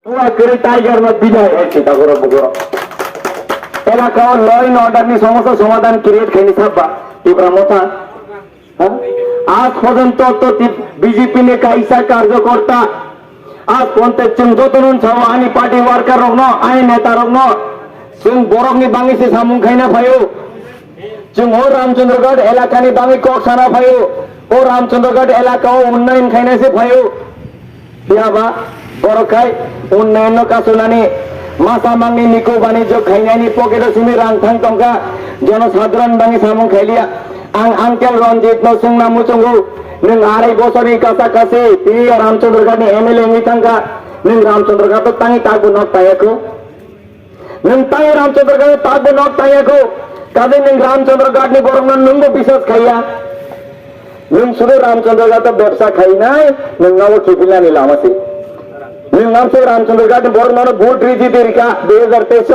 tiger না বিদায় হয়েছে তারপরে এলাকা ল অ্যান্ড অর্ডার নিয়ে সমস্যা সমাধান ক্রিয়েট খাইনি থাকবা তীব্রা মথা আজ পর্যন্ত তো বিজেপি নে কাইসা কার্যকর্তা আজ পঞ্চায়েত চিং যতন ছাও আনি পার্টি ওয়ার্কার রং আই নেতা রং जों बरकनि बाङैसो सामुं खायना फायो जों ओ रामचंद्रगढ़ एलाकानि बाङै कक साना फायो ओ रामचंद्रगढ़ एलाकायाव उन्नयन खायनासो फायो बिहाबा बरखाय उन्नयन कासुनानि मासा मांनि निको बानिज्य खायनायनि पकेटाव सुनि रां थां टंका जनसाधारण बाङै सामुं खायलिया आं आंकेल रनजित नो जों नामु चंगु नों आराय बोसोरनि कासा कासे तिनि रामचंद्रगढ़नि एमएलए नि थांगा नों रामचंद्रगढ़ ताङि तागु नक तायाखौ नों ताई रामचंद्रगढ़ तागु नक तायाखौ काजे नों रामचंद्रगढ़ नि बरंग नोंबो बिसास खाया नों सुदु रामचंद्रगढ़ तो व्यवसा खाइनाय नोंनावो खिफिलानि लामासै नों नामसे रामचंद्रगढ़ नि बरंग भोट रिजि दिरिका 2023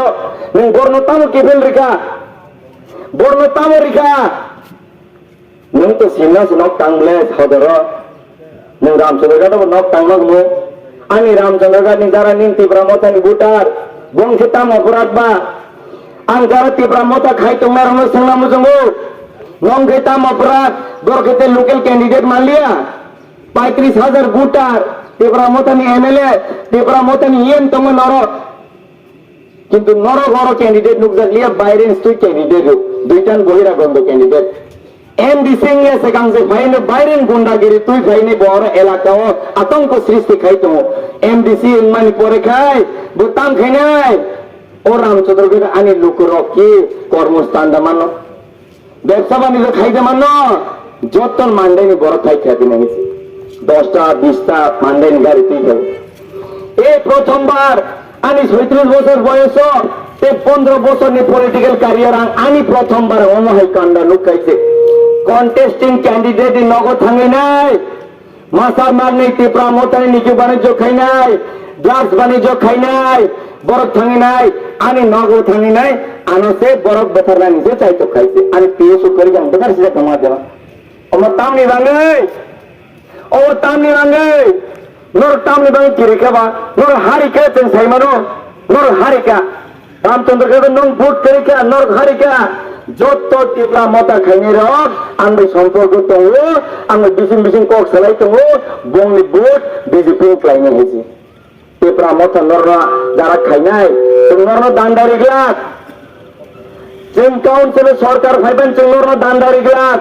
नों बरनो तामो खिफिल रिका बरनो तामो रिका नों तो सिना नक तांगले सदर नों रामचंद्रगढ़ नक तांगनो आंनि रामचंद्रगढ़ नि जारा निंति ब्रह्मथानि बुटार बंसे ताम अपराध बा आं जारा तीव्रा मता खाई तंगना रंग संगना मुजंगो नंग के ताम अपराध बरखेते लोकल कैंडिडेट मान लिया 35,000 बुटार तीव्रा मतानि एमएलए तीव्रा मतानि एम तंग नर किंतु नर बड़ कैंडिडेट नुकजा लिया बाइरेन स्टुई कैंडिडेट दुइटान बहिरागत कैंडिडेट एम दिसिंग से गांसे फाइने बाइरेन गुंडागिरी तुई फाइने बर एलाकाओ आतंक सृष्टि खाइतो एम दिसि मानि परे खाय बुताम खाइनाय ओ रामचंद्रगढ़ आनि लोक रखी कर्मस्थान दामानो व्यवसा बानिज्य खाइदे मानो जतन मानदायनि बर खाइ खाबि नाङि 10टा 20टा मानदायनि गाड़ी तुई खाबो ए प्रथमबार आनि 36 বছর বয়স ते 15 বছরनि पॉलिटिकल करियर आनि प्रथमबार अमहाय कांडा लुकाइছে कन्टेस्टिंग कैंडिडेट नगद थांगिनाय मासा मारनै तीव्रा मतानि निजु बानिज्य खाइनाय ड्राग्स बानिज्य खाइनाय बरफ थांगिनाय आनि नगद थांगिनाय आनसे बरफ बथारनानि से चाइतो खाइसे आनि पीएसओ करि जां बथार से कमा देवा अमर तामनि बाङै नर तामनि बाङै किरिकाबा नर हारिका जों साइमानो नर हारिका रामचंद्रगढ़ नों भोट करिका नर हारिका যত তীব্রা মতা খাইনি রক आंनि सम्पर्क दङ आंनि बिसिं बिसिं कक सालाय दङ बंनि भोट बिजेपि क्लाइने हेसि তীব্রা মতা नरना जारा खाइनाय नरना दानदारि ग्लास जों काउन्सिल सरकार फाइबान जों नरना दानदारि ग्लास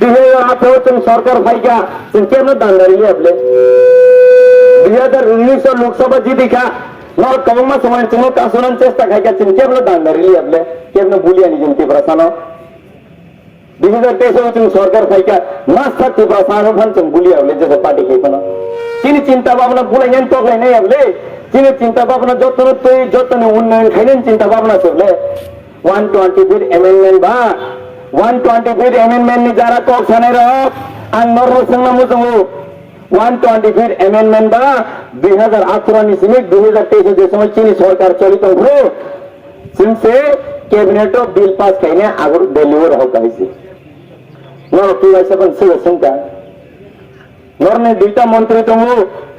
2018 जों सरकार फाइगा जों केनो दानदारि हेबले 2019 लोकसभा जिदिका नर कममा समाज जों कासुनान चेष्टा खाइगा जों केनो दानदारि हेबले केनो बुलियानि जों তীব্রা सानो 2023 जों सरकार फाइका मास्ता তীব্রা सानो फान जों बुलियावले जे पार्टी खाइफानो चिनि चिंता भावना बुलायनाय तगलायनाय हेबले चिनि चिंता भावना जतन तै जतन उन्नयन खाइनाय चिंता भावना सबले 120 एमेंडमेंट बा 120 एमेंडमेंट नि जारा कक सानाय रक आं नरनो संना मुजंगो 120 एमेंडमेंट बा 2018 नि सिमिक 2023 जे समय चिनि सरकार चलित हो सिंसे कैबिनेट बिल पास खाइने आगर डेलिवर हो काइसे नर कि वाइसा बन से संका नरने दुईटा मंत्री दङ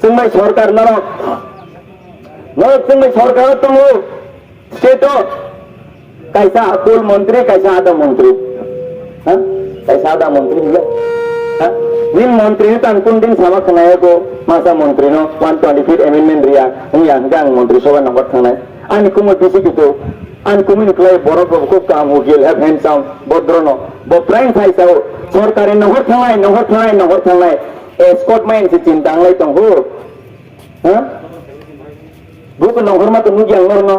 जोंनाय सरकार नर जोंनाय सरकार दङ स्टेट कैसा कुल मंत्री कैसा आधा मंत्री कैसा आधा मंत्री निन मंत्री तान कुन दिन सामा खनायको मासा मंत्री नो 125 एमेंडमेंट रिया हुया गां मंत्री सभा नंबर थानाय आनि कुमो बिसिकितो आन कुमिनक्लाय बरफ को काम हो गेल है हेंडसाम बद्रनो ब प्राइम फाइसाव सरकारे नहर थांनाय एस्कॉट माइन से चिंता आंलाय दं हो बुक नहर मा तो नुगियां नरनो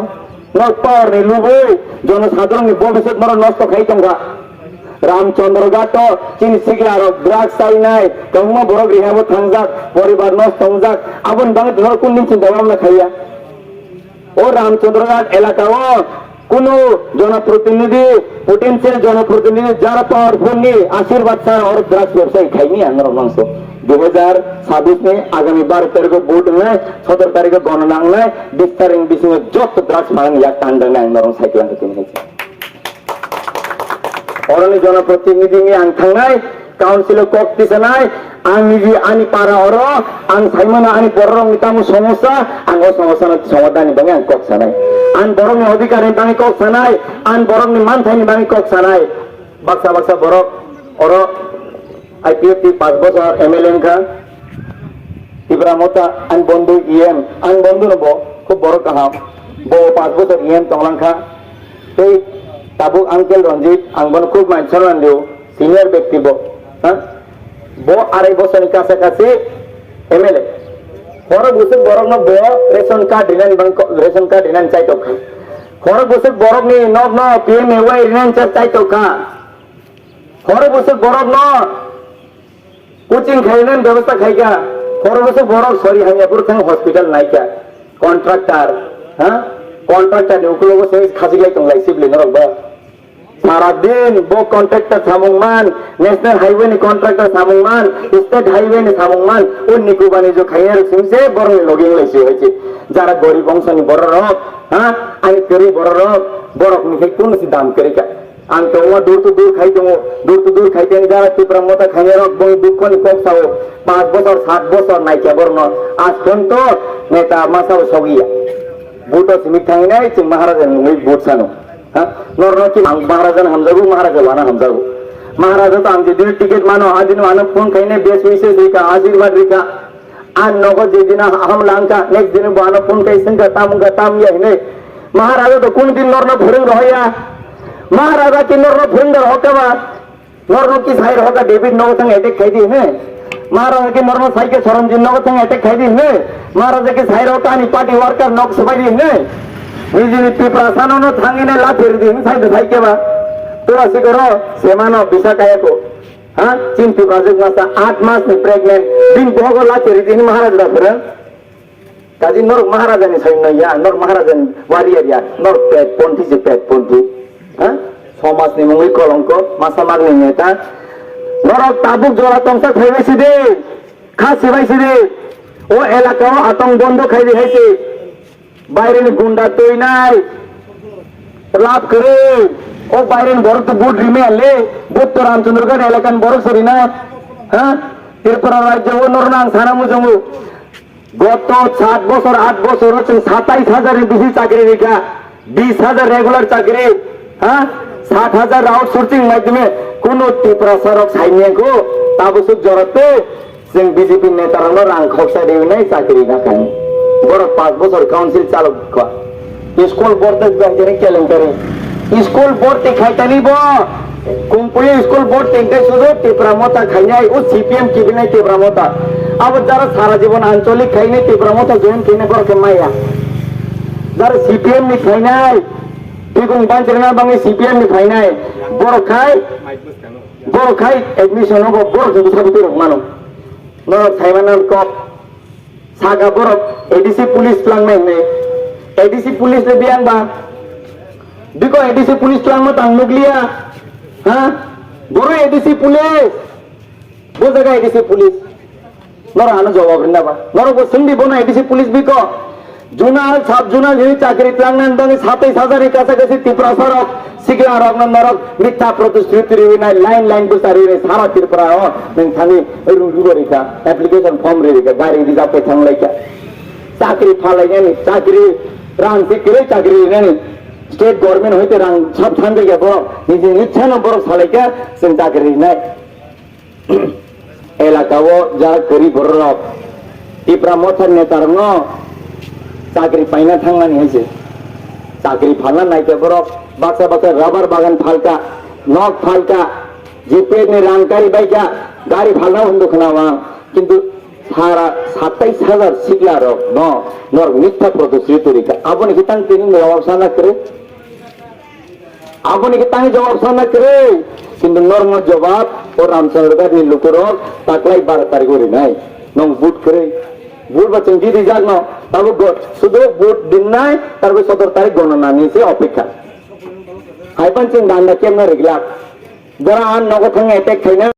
न पावर नि लुबै जनसाधारण नि भविष्य मर नष्ट खाइ दंगा रामचंद्रगढ़ चिन सिगलार ड्राग्स साइनाय कममा बरग रिहाबो थांजाक परिवार नष्ट थांजाक आबन बाङै धर कुन दिन चिंता भावना खाइया ओ रामचंद्रगढ़ एलाकाओ কোনো জনপ্রতিনিধি পোটেনশিয়াল জনপ্রতিনিধি যারা পাওয়ারফুল নি आशीर्वाद सा और ड्रग्स व्यवसाय खाइनी आंदोलन मांस 2026 में आगामी 12 तारीख को वोट में 17 तारीख को गणना में 20 तारीख बिसिङ जत ड्रग्स मांग या कांडन आंदोलन साइक्लान तिन है अरनि जनप्रतिनिधि नि आं थांनाय काउन्सिल कक तिसनाय ang niji ani para oro ang saimana ani borong itamu সমস্যা ang o সমস্যা na সমাধান bangi ang kok sanai an borong ni অধিকার ni bangi kok sanai an borong ni manthai ni bangi kok sanai baksa baksa borok oro IPFT 5 বছর MLN ka Ibramota an bondu EM an bondu no bo খুব বড় কাহাম bo 5 বছর EM tonglang ka এই tabuk uncle Ranjit ang bon খুব মানছান দিও senior ব্যক্তি bo ha bo 2.5 বছর কাছাকাছি MLA খরচ বছর বরং ন bo রেশন কার্ড দিলেন রেশন কার্ড দিলেন চাইতো খা খরচ বছর বরং নি নব ন PMAY দিলেন চাইতো খা খরচ বছর বরং ন কোচিং খাইলেন ব্যবস্থা খাইকা খরচ বছর বরং সরি হামিয়াপুর থাং হসপিটাল নাইকা কন্ট্রাক্টর হ্যাঁ কন্ট্রাক্টর নিউক্লো বসে খাসি লাই তংলাই সিবলি নরবা সারা দিন বো কন্ট্রাক্টর সামুংমান ন্যাশনাল হাইওয়ে নি কন্ট্রাক্টর সামুংমান স্টেট হাইওয়ে নি সামুংমান ও নিকুবানি যে খাইয়ার সিমসে বড় লগিং লাইছে হইছে যারা গরিব বংশনি বড় রক হ্যাঁ আমি করি বড় রক বড়ক নি কোন সি দাম করে কা আং তো দূর তো দূর খাইতে যারা তীব্র মতা খাইয়ার বই দুঃখ নি কম সাও 5 বছর 7 বছর নাইকা বর্ণ আজ পর্যন্ত নেতা মাসাও সগিয়া বুটো সিমিত থাই নাই চিং মহারাজা মুই বুট সানো হ্যাঁ নরনো কি মহারাজা হামজাগু মহারাজা বানা হামজাগু মহারাজা তো আমি দিন টিকিট মানো আদিন মানো ফোন খাইনে বেশ হইছে দিকা আশীর্বাদ দিকা আর নগদ যেদিন হাম লাঙ্কা নেক্সট দিন বানো ফোন খাইছেন का ताम या ने মহারাজা তো কোন দিন নরনো ভরেন রহয়া মহারাজা কি নরনো ভরেন হকাবা নরনো কি সাইর হকা ডেভিড নগতং এটেক খাই দি হে महाराजा के नॉर्मल साइके सरमजीन नगत संग अटैक खाई दी ने महाराजा के साइरो कानी पार्टी वर्कर नॉक सबाई दी ने निजिनि पिपरासानो न थांगिने ला फेर दी साइड साइके बा तोरा सिकरो सेमानो बिसा कायको हां चिन पिपराजक मासा 8 मास नि प्रेग्नेंट दिन भोगो ला फेर दी महाराज दा फेर काजी नर महाराजा नि सैन या नर महाराजा वारियर या नर पेट पोंटी हां समाज नि मुई कलंक मासा मागनि नेता নরক তাবুক জোড়া তংসা খাইবেছি দে খাসি বাইছি দে ও এলাকাও আতঙ্ক বন্ধ খাইবে হয়েছে বাইরে গুন্ডা তৈ নাই লাভ করে ও বাইরে বড় তো বুট রিমে আনলে বুট তো রামচন্দ্রগড় এলাকান বড় সরি না হ্যাঁ ত্রিপুরা রাজ্য ও নরনাং সানামু জমু গত 7 বছর 8 বছর হচ্ছে 27,000 বেশি চাকরি রেখা 20,000 রেগুলার চাকরি হ্যাঁ 60,000 আউটসোর্সিং মাধ্যমে কোন প্রসারক সাইনিয়াকো তাবসুক জরতে जों বিজেপি নেতারানো রাং খরচা দেই নাই চাকরি না খাই বড় 5 বছর কাউন্সিল চালক স্কুল বোর্ড ব্যাংকের কেলেঙ্কারি স্কুল বোর্ড খাইতানি ব কোম্পানি স্কুল বোর্ড টেঙ্কে শুধু তীব্রমতা খাই নাই ও সিপিএম কিবি নাই তীব্রমতা अब যারা সারা জীবন আঞ্চলিক খাই নাই তীব্রমতা জয়েন কিনে করকে মাইয়া যারা সিপিএম নি খাই নাই টিকুং বাঞ্চনা বাংলা সিপিএম নি খাই নাই বড় খাই এডমিশন হবো বড় যদি সাবিতে মানো নরক সাইমানার কপ সাগা বড় এডিসি পুলিশ প্লাং নাই এডিসি পুলিশ লে বিয়ান বা দিকো এডিসি পুলিশ প্লাং মত আং মুগলিয়া হ্যাঁ বড় এডিসি পুলিশ বো জায়গা এডিসি পুলিশ নর আনো জবাব না বা নরক সিন্দি বনা এডিসি পুলিশ বিকো জুনাল সাব জুনাল হি চাকরি প্লাং নান দনি 27000 এর কাছাকাছি ত্রিপুরা সরক সিগলা রগন নরক মিথ্যা প্রতিশ্রুতি রিনা লাইন বুসারি রে সারা ত্রিপুরা ও নথানি রুগরিকা অ্যাপ্লিকেশন ফর্ম রেকা গাড়ি রিজার্ভ পে থাংলাইকা চাকরি ফালাইনি চাকরি রাং সিকরে চাকরি নেনি স্টেট গভর্নমেন্ট হইতে রাং সব থানবে গে বড় নিজে ইচ্ছা ন বড় ফালাইকা সেন চাকরি নাই এলাকাও যা করি বড় ত্রিপুরা মথার নেতার ন চাকরি পাইনা থাংলানি হইছে চাকরি ফালনা নাইকে বড় বাক্সা বাক্সা রাবার বাগান ফালকা নখ ফালকা জিপে নে রাংকারি বাইকা গাড়ি ফালনা হন্দো খানাওয়া কিন্তু সারা 27,000 সিগলা রক নর মিথ্যা প্রতিশ্রুতি রেখা আপনি কি তাং তিনি জবাব সানা করে আপনি কি তাং জবাব সানা করে কিন্তু নর্ম জবাব ও রামচন্দ্রগড় নি লোকর তাকলাই 12 তারিখ করে নাই নং বুট করে বুট বাচন দিদি জানো তবে শুধু বুট দিন নাই তারপরে 17 তারিখ গণনা নিয়েছে অপেক্ষা হাইপাঞ্চিং দান্ডা কেমন রেগলা যারা আন নগদ অ্যাটাক খাই না